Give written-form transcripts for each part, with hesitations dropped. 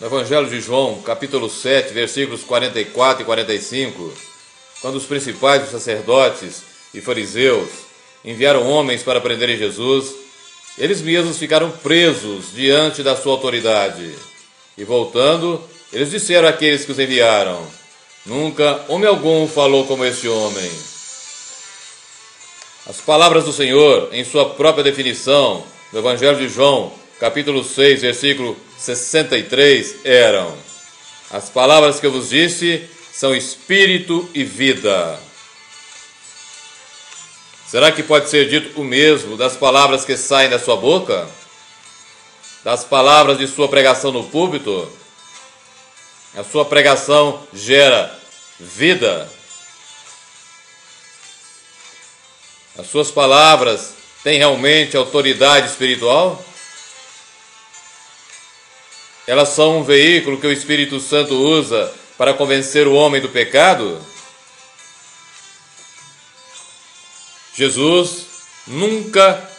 No Evangelho de João, capítulo 7, versículos 44 e 45, quando os principais sacerdotes e fariseus enviaram homens para prenderem Jesus, eles mesmos ficaram presos diante da sua autoridade. E voltando, eles disseram àqueles que os enviaram: nunca homem algum falou como este homem. As palavras do Senhor, em sua própria definição, no Evangelho de João, capítulo 6, versículo 63, eram: as palavras que eu vos disse são espírito e vida. Será que pode ser dito o mesmo das palavras que saem da sua boca? Das palavras de sua pregação no púlpito? A sua pregação gera vida? As suas palavras têm realmente autoridade espiritual? Elas são um veículo que o Espírito Santo usa para convencer o homem do pecado? Jesus nunca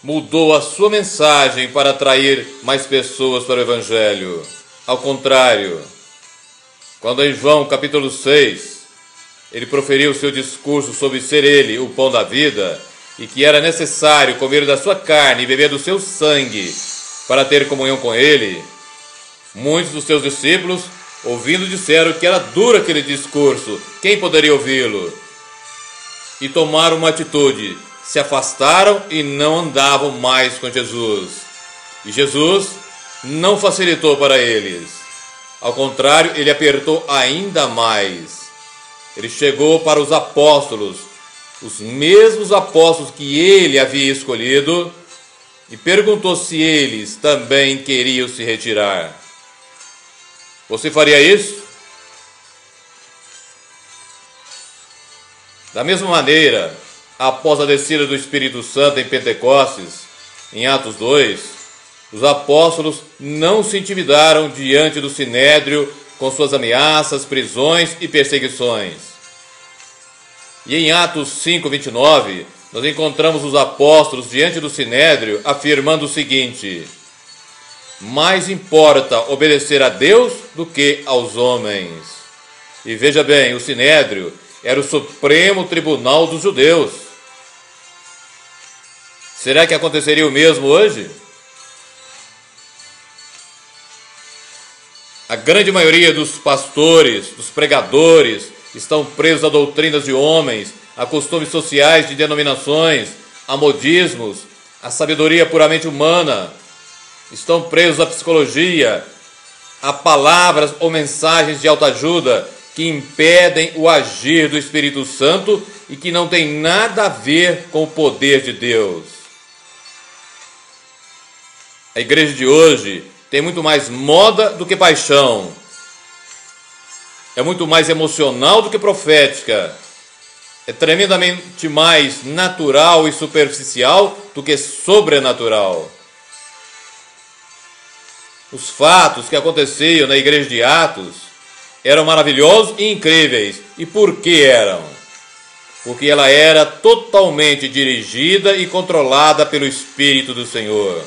mudou a sua mensagem para atrair mais pessoas para o Evangelho. Ao contrário, quando em João capítulo 6, ele proferiu seu discurso sobre ser ele o pão da vida e que era necessário comer da sua carne e beber do seu sangue para ter comunhão com ele, muitos dos seus discípulos, ouvindo, disseram que era duro aquele discurso, quem poderia ouvi-lo? E tomaram uma atitude, se afastaram e não andavam mais com Jesus. E Jesus não facilitou para eles. Ao contrário, ele apertou ainda mais. Ele chegou para os apóstolos, os mesmos apóstolos que ele havia escolhido, e perguntou se eles também queriam se retirar. Você faria isso? Da mesma maneira, após a descida do Espírito Santo em Pentecostes, em Atos 2, os apóstolos não se intimidaram diante do Sinédrio com suas ameaças, prisões e perseguições. E em Atos 5, 29, nós encontramos os apóstolos diante do Sinédrio afirmando o seguinte: mais importa obedecer a Deus do que aos homens. E veja bem, o Sinédrio era o supremo tribunal dos judeus. Será que aconteceria o mesmo hoje? A grande maioria dos pastores, dos pregadores, estão presos a doutrinas de homens, a costumes sociais de denominações, a modismos, a sabedoria puramente humana. Estão presos à psicologia, a palavras ou mensagens de autoajuda que impedem o agir do Espírito Santo e que não tem nada a ver com o poder de Deus. A igreja de hoje tem muito mais moda do que paixão. É muito mais emocional do que profética. É tremendamente mais natural e superficial do que sobrenatural. Os fatos que aconteciam na igreja de Atos eram maravilhosos e incríveis. E por que eram? Porque ela era totalmente dirigida e controlada pelo Espírito do Senhor.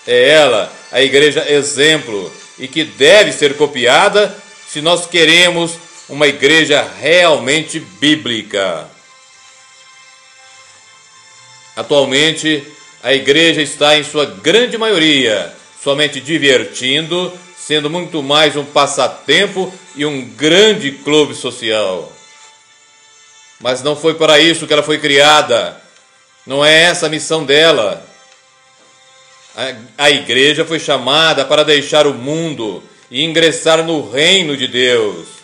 É ela a igreja exemplo e que deve ser copiada se nós queremos uma igreja realmente bíblica. Atualmente, a igreja está em sua grande maioria somente divertindo, sendo muito mais um passatempo e um grande clube social. Mas não foi para isso que ela foi criada. Não é essa a missão dela. A igreja foi chamada para deixar o mundo e ingressar no reino de Deus.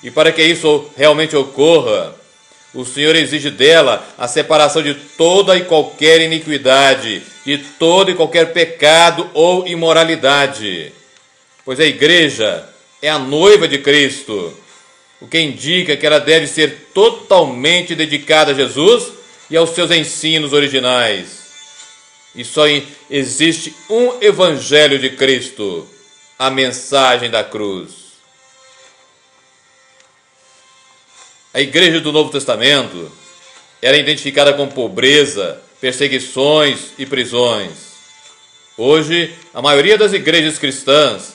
E para que isso realmente ocorra, o Senhor exige dela a separação de toda e qualquer iniquidade, de todo e qualquer pecado ou imoralidade. Pois a igreja é a noiva de Cristo, o que indica que ela deve ser totalmente dedicada a Jesus e aos seus ensinos originais. E só existe um evangelho de Cristo, a mensagem da cruz. A igreja do Novo Testamento era identificada com pobreza, perseguições e prisões. Hoje, a maioria das igrejas cristãs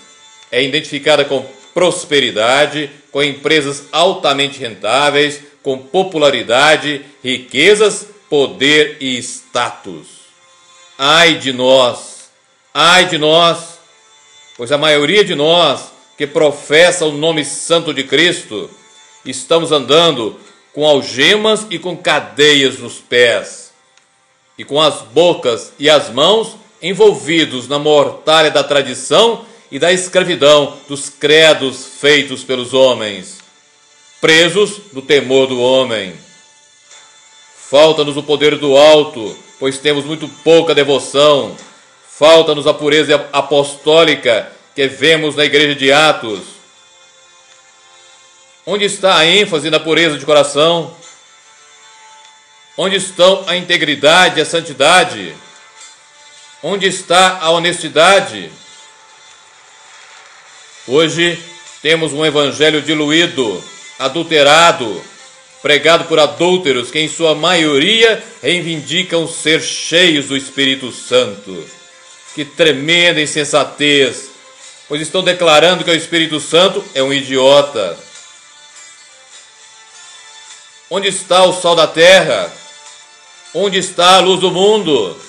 é identificada com prosperidade, com empresas altamente rentáveis, com popularidade, riquezas, poder e status. Ai de nós, pois a maioria de nós que professa o nome santo de Cristo, estamos andando com algemas e com cadeias nos pés, e com as bocas e as mãos envolvidos na mortalha da tradição e da escravidão dos credos feitos pelos homens, presos no temor do homem. Falta-nos o poder do alto, pois temos muito pouca devoção. Falta-nos a pureza apostólica que vemos na igreja de Atos. Onde está a ênfase na pureza de coração? Onde estão a integridade e a santidade? Onde está a honestidade? Hoje temos um evangelho diluído, adulterado, pregado por adúlteros que em sua maioria reivindicam ser cheios do Espírito Santo. Que tremenda insensatez, pois estão declarando que o Espírito Santo é um idiota. Onde está o sal da terra? Onde está a luz do mundo?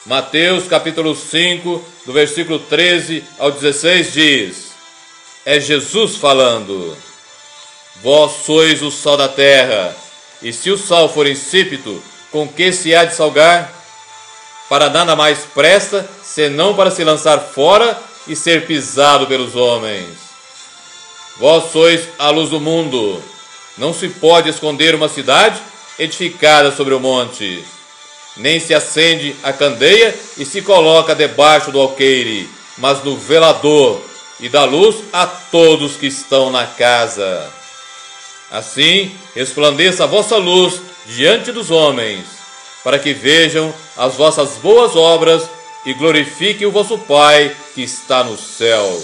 Mateus capítulo 5, do versículo 13 ao 16 diz, é Jesus falando, vós sois o sal da terra, e se o sal for insípido, com que se há de salgar? Para nada mais presta, senão para se lançar fora e ser pisado pelos homens. Vós sois a luz do mundo. Não se pode esconder uma cidade edificada sobre o monte. Nem se acende a candeia e se coloca debaixo do alqueire, mas no velador, e dá luz a todos que estão na casa. Assim resplandeça a vossa luz diante dos homens, para que vejam as vossas boas obras e glorifiquem o vosso Pai que está no céu.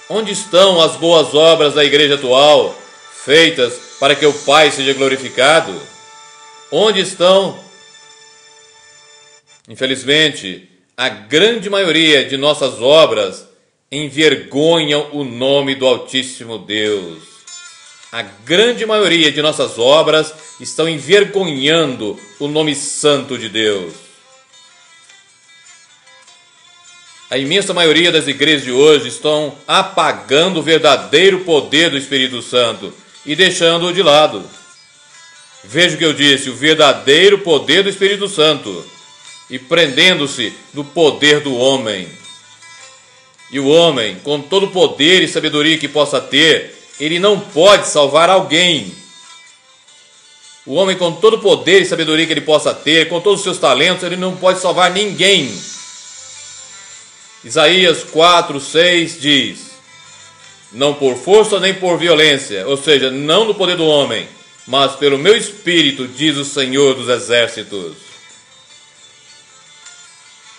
Onde estão as boas obras da igreja atual, feitas para que o Pai seja glorificado? Onde estão? Infelizmente, a grande maioria de nossas obras envergonham o nome do Altíssimo Deus. A grande maioria de nossas obras estão envergonhando o nome santo de Deus. A imensa maioria das igrejas de hoje estão apagando o verdadeiro poder do Espírito Santo e deixando-o de lado. Veja o que eu disse, o verdadeiro poder do Espírito Santo, e prendendo-se no poder do homem. E o homem, com todo o poder e sabedoria que possa ter, ele não pode salvar alguém. O homem, com todo o poder e sabedoria que ele possa ter, com todos os seus talentos, ele não pode salvar ninguém. Isaías 4:6 diz, não por força nem por violência, ou seja, não no poder do homem, mas pelo meu Espírito, diz o Senhor dos Exércitos.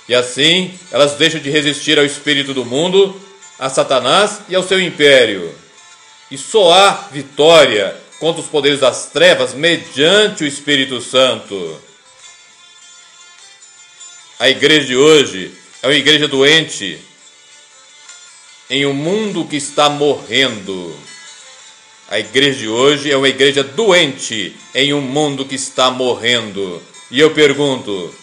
E assim, elas deixam de resistir ao espírito do mundo, a Satanás e ao seu império. E só há vitória contra os poderes das trevas mediante o Espírito Santo. A igreja de hoje é uma igreja doente em um mundo que está morrendo. A igreja de hoje é uma igreja doente em um mundo que está morrendo. E eu pergunto,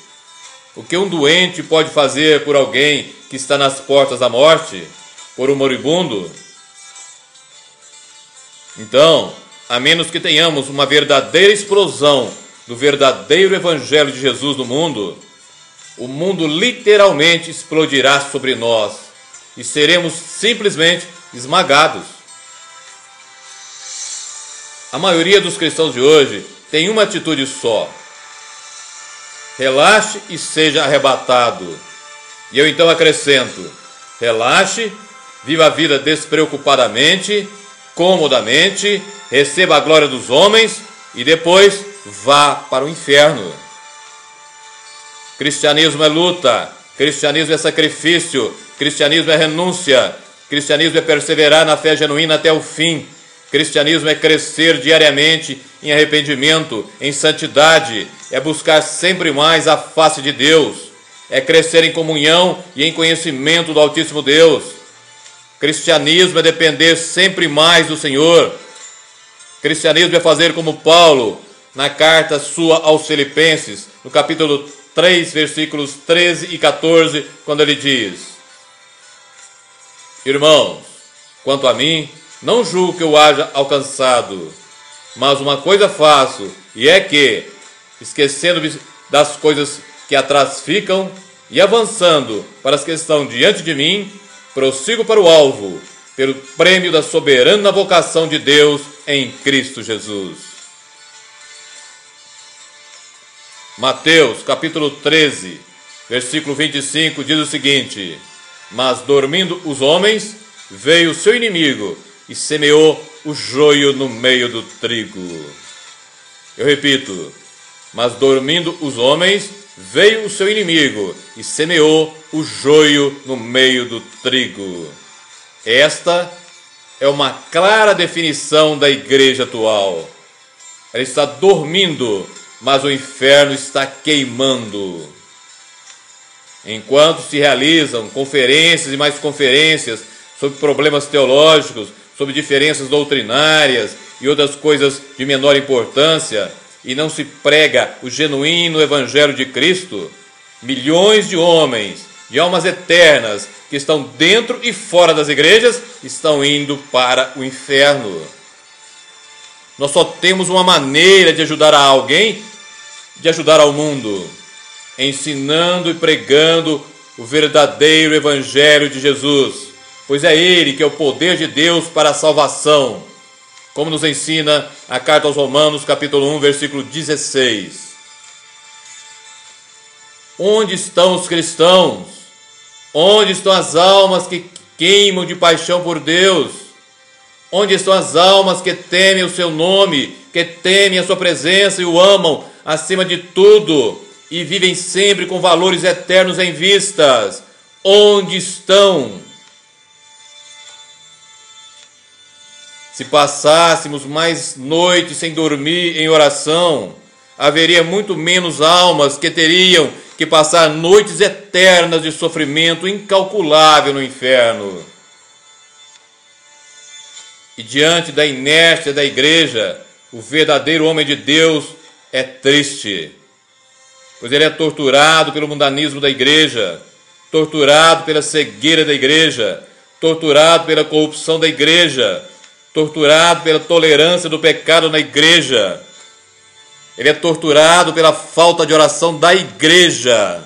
o que um doente pode fazer por alguém que está nas portas da morte? Por um moribundo? Então, a menos que tenhamos uma verdadeira explosão do verdadeiro Evangelho de Jesus no mundo, o mundo literalmente explodirá sobre nós e seremos simplesmente esmagados. A maioria dos cristãos de hoje tem uma atitude só: relaxe e seja arrebatado. E eu então acrescento: relaxe, viva a vida despreocupadamente, comodamente, receba a glória dos homens e depois vá para o inferno. Cristianismo é luta, cristianismo é sacrifício, cristianismo é renúncia, cristianismo é perseverar na fé genuína até o fim, Cristianismo é crescer diariamente em arrependimento, em santidade, é buscar sempre mais a face de Deus, é crescer em comunhão e em conhecimento do Altíssimo Deus. Cristianismo é depender sempre mais do Senhor. Cristianismo é fazer como Paulo, na carta sua aos Filipenses, no capítulo 3, versículos 13 e 14, quando ele diz: Irmãos, quanto a mim, não julgo que eu haja alcançado, mas uma coisa faço, e é que, esquecendo-me das coisas que atrás ficam e avançando para as que estão diante de mim, prossigo para o alvo, pelo prêmio da soberana vocação de Deus em Cristo Jesus. Mateus, capítulo 13, versículo 25, diz o seguinte: Mas dormindo os homens, veio o seu inimigo e semeou o joio no meio do trigo. Eu repito: Mas dormindo os homens, veio o seu inimigo e semeou o joio no meio do trigo. Esta é uma clara definição da igreja atual. Ela está dormindo, mas o inferno está queimando. Enquanto se realizam conferências e mais conferências sobre problemas teológicos, sobre diferenças doutrinárias e outras coisas de menor importância, e não se prega o genuíno Evangelho de Cristo, milhões de homens, de almas eternas, que estão dentro e fora das igrejas, estão indo para o inferno. Nós só temos uma maneira de ajudar a alguém, de ajudar ao mundo, ensinando e pregando o verdadeiro Evangelho de Jesus, pois é Ele que é o poder de Deus para a salvação, como nos ensina a carta aos Romanos, capítulo 1, versículo 16. Onde estão os cristãos? Onde estão as almas que queimam de paixão por Deus? Onde estão as almas que temem o seu nome, que temem a sua presença e o amam acima de tudo e vivem sempre com valores eternos em vistas? Onde estão? Se passássemos mais noites sem dormir em oração, haveria muito menos almas que teriam que passar noites eternas de sofrimento incalculável no inferno. E diante da inércia da igreja, o verdadeiro homem de Deus é triste, pois ele é torturado pelo mundanismo da igreja, torturado pela cegueira da igreja, torturado pela corrupção da igreja, torturado pela tolerância do pecado na igreja. Ele é torturado pela falta de oração da igreja.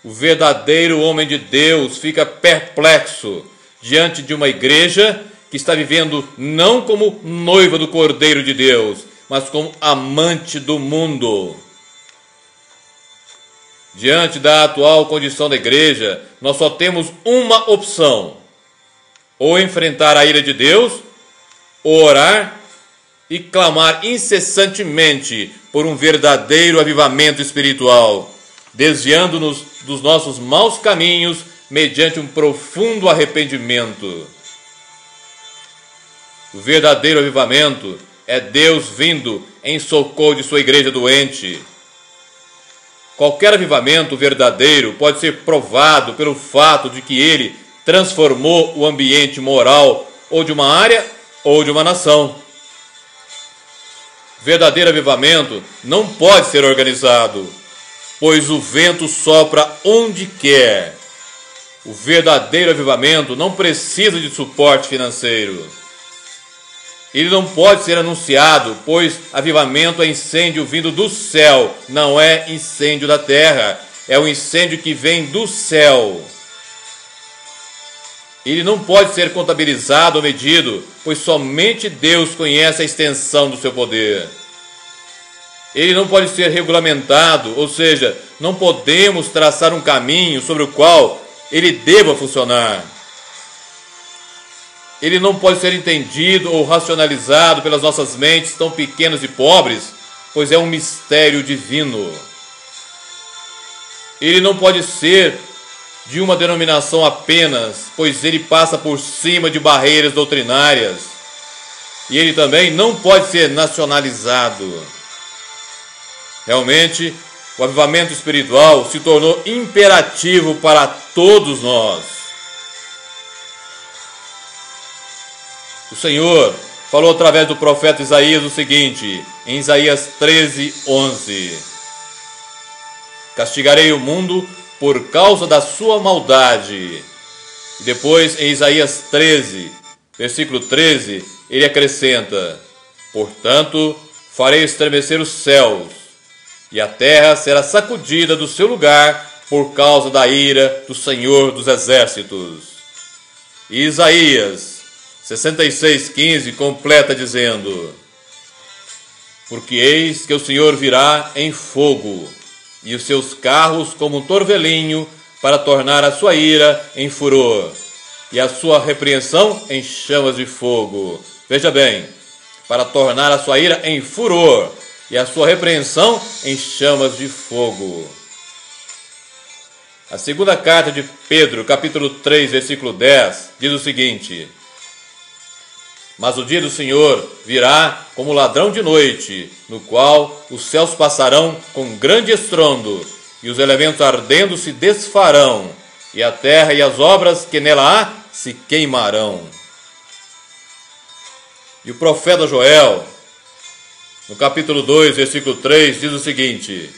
O verdadeiro homem de Deus fica perplexo diante de uma igreja que está vivendo não como noiva do Cordeiro de Deus, mas como amante do mundo. Diante da atual condição da igreja, nós só temos uma opção: ou enfrentar a ira de Deus, ou orar e clamar incessantemente por um verdadeiro avivamento espiritual, desviando-nos dos nossos maus caminhos mediante um profundo arrependimento. O verdadeiro avivamento é Deus vindo em socorro de sua igreja doente. Qualquer avivamento verdadeiro pode ser provado pelo fato de que ele transformou o ambiente moral ou de uma área ou de uma nação. Verdadeiro avivamento não pode ser organizado, pois o vento sopra onde quer. O verdadeiro avivamento não precisa de suporte financeiro. Ele não pode ser anunciado, pois avivamento é incêndio vindo do céu, não é incêndio da terra, é um incêndio que vem do céu. Ele não pode ser contabilizado ou medido, pois somente Deus conhece a extensão do seu poder. Ele não pode ser regulamentado, ou seja, não podemos traçar um caminho sobre o qual ele deva funcionar. Ele não pode ser entendido ou racionalizado pelas nossas mentes tão pequenas e pobres, pois é um mistério divino. Ele não pode ser de uma denominação apenas, pois ele passa por cima de barreiras doutrinárias. e ele também não pode ser nacionalizado. Realmente, o avivamento espiritual se tornou imperativo para todos nós. O Senhor falou através do profeta Isaías o seguinte, em Isaías 13:11: castigarei o mundo por causa da sua maldade. E depois, em Isaías 13, versículo 13, ele acrescenta: portanto, farei estremecer os céus, e a terra será sacudida do seu lugar por causa da ira do Senhor dos Exércitos. E Isaías 66:15 completa dizendo: porque eis que o Senhor virá em fogo, e os seus carros como um torvelinho, para tornar a sua ira em furor, e a sua repreensão em chamas de fogo. Veja bem, para tornar a sua ira em furor, e a sua repreensão em chamas de fogo. A segunda carta de Pedro, capítulo 3, versículo 10, diz o seguinte: mas o dia do Senhor virá como ladrão de noite, no qual os céus passarão com grande estrondo, e os elementos ardendo se desfarão, e a terra e as obras que nela há se queimarão. E o profeta Joel, no capítulo 2, versículo 3, diz o seguinte: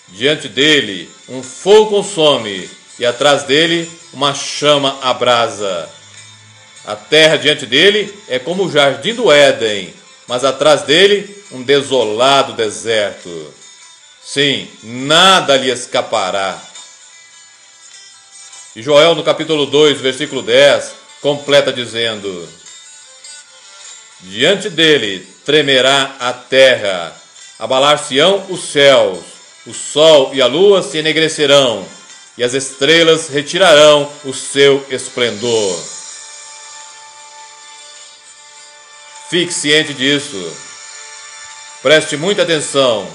diante dele um fogo consome, e atrás dele uma chama abrasa. A terra diante dele é como o jardim do Éden, mas atrás dele um desolado deserto. Sim, nada lhe escapará. E Joel, no capítulo 2, versículo 10, completa dizendo: diante dele tremerá a terra, abalar-se-ão os céus, o sol e a lua se enegrecerão, e as estrelas retirarão o seu esplendor. Fique ciente disso. Preste muita atenção.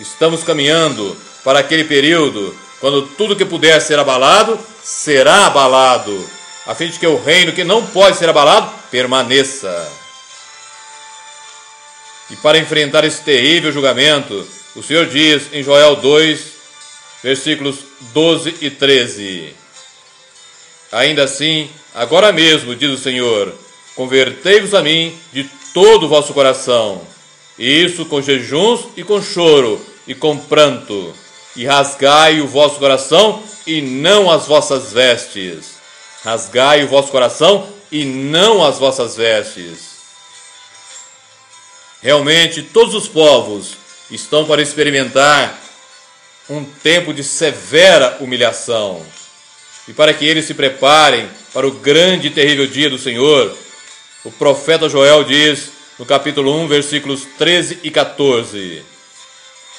Estamos caminhando para aquele período quando tudo que puder ser abalado, será abalado, a fim de que o reino que não pode ser abalado, permaneça. E para enfrentar esse terrível julgamento, o Senhor diz em Joel 2, versículos 12 e 13: ainda assim, agora mesmo, diz o Senhor, convertei-vos a mim de todo o vosso coração, e isso com jejuns e com choro e com pranto, e rasgai o vosso coração e não as vossas vestes. Rasgai o vosso coração e não as vossas vestes. Realmente, todos os povos estão para experimentar um tempo de severa humilhação. E para que eles se preparem para o grande e terrível dia do Senhor, o profeta Joel diz, no capítulo 1, versículos 13 e 14: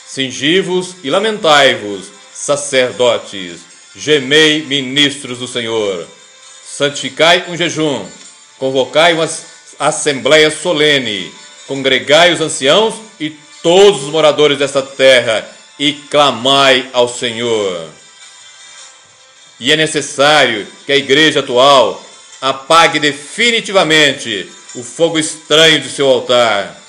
cingivos e lamentai-vos, sacerdotes, gemei, ministros do Senhor. Santificai um jejum, convocai uma assembleia solene, congregai os anciãos e todos os moradores desta terra, e clamai ao Senhor. E é necessário que a igreja atual apague definitivamente o fogo estranho de seu altar,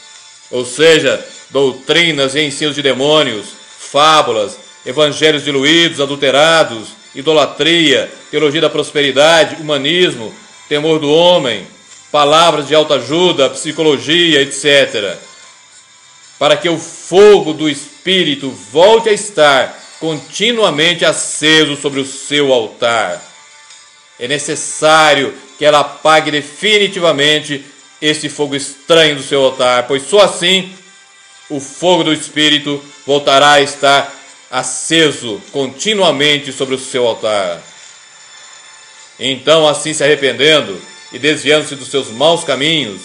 ou seja, doutrinas e ensinos de demônios, fábulas, evangelhos diluídos, adulterados, idolatria, teologia da prosperidade, humanismo, temor do homem, palavras de autoajuda, psicologia, etc. Para que o fogo do Espírito volte a estar continuamente aceso sobre o seu altar. É necessário que ela apague definitivamente esse fogo estranho do seu altar, pois só assim o fogo do Espírito voltará a estar aceso continuamente sobre o seu altar. Então, assim se arrependendo e desviando-se dos seus maus caminhos,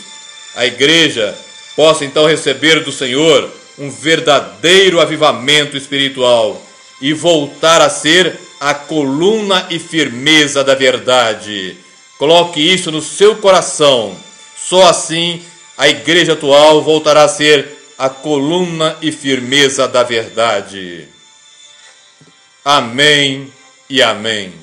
a igreja possa então receber do Senhor um verdadeiro avivamento espiritual e voltar a ser a coluna e firmeza da verdade. Coloque isso no seu coração. Só assim a igreja atual voltará a ser a coluna e firmeza da verdade. Amém e amém.